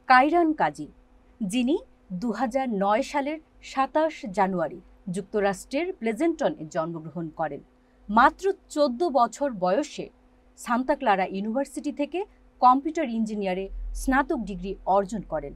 কায়রান কাজী, যিনি ২০০৯ সালের ২৭ জানুয়ারি যুক্তরাষ্ট্রের প্লেজেন্টনে জন্মগ্রহণ করেন। মাত্র ১৪ বছর বয়সে সান্তা ক্লারা ইউনিভার্সিটি থেকে কম্পিউটার ইঞ্জিনিয়ারে স্নাতক ডিগ্রি অর্জন করেন।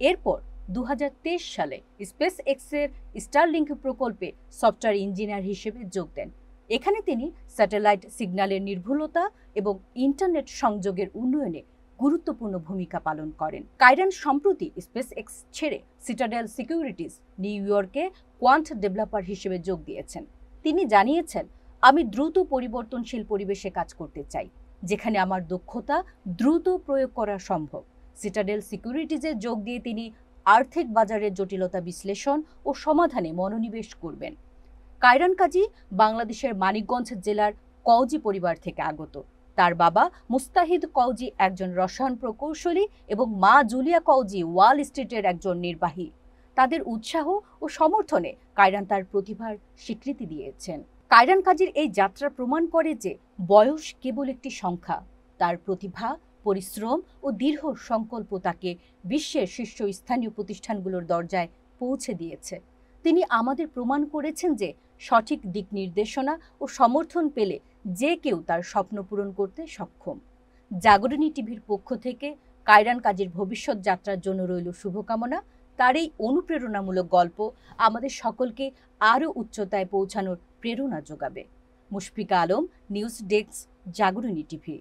এরপর ২০২৩ সালে স্পেস এক্সের স্টারলিংক প্রকল্পে সফটওয়্যার ইঞ্জিনিয়ার হিসেবে যোগ দেন। এখানে তিনি স্যাটেলাইট সিগন্যালের নির্ভুলতা এবং ইন্টারনেট সংযোগের উন্নয়নে গুরুত্বপূর্ণ ভূমিকা পালন করেন। কায়রান সম্প্রতি স্পেস এক্স ছেড়ে সিটাডেল সিকিউরিটিজ নিউ ইয়র্কে কোয়ান্ট ডেভেলপার হিসেবে যোগ দিয়েছেন। তিনি জানিয়েছেন, আমি দ্রুত পরিবর্তনশীল পরিবেশে কাজ করতে চাই, যেখানে আমার দক্ষতা দ্রুত প্রয়োগ করা সম্ভব। সিটাডেল সিকিউরিটিজে যোগ দিয়ে তিনি আর্থিক বাজারের জটিলতা বিশ্লেষণ ও সমাধানে মনোনিবেশ করবেন। কায়রান কাজী বাংলাদেশের মানিকগঞ্জ জেলার কওজি পরিবার থেকে আগত। তার বাবা মুস্তাহিদ কওজি একজন রসায়ন প্রকৌশলী এবং মা জুলিয়া কওজি ওয়াল স্ট্রিটের একজন নির্বাহী। তাদের উৎসাহ ও সমর্থনে কায়রান তার প্রতিভার স্বীকৃতি দিয়েছেন। কায়রান কাজীর এই যাত্রা প্রমাণ করে যে বয়স কেবল একটি সংখ্যা। তার প্রতিভা, পরিশ্রম ও দৃঢ় সংকল্প তাকে বিশ্বের শীর্ষস্থানীয় প্রতিষ্ঠানগুলোর দরজায় পৌঁছে দিয়েছে। তিনি আমাদের প্রমাণ করেছেন যে সঠিক দিক নির্দেশনা ও সমর্থন পেলে যে কেউ তার স্বপ্ন পূরণ করতে সক্ষম। জাগরণী টিভির পক্ষ থেকে কায়রান কাজীর ভবিষ্যৎ যাত্রার জন্য রইল শুভকামনা। তার এই অনুপ্রেরণামূলক গল্প আমাদের সকলকে আরও উচ্চতায় পৌঁছানোর প্রেরণা যোগাবে। Mushfika Alam, news desk, Jagorani TV.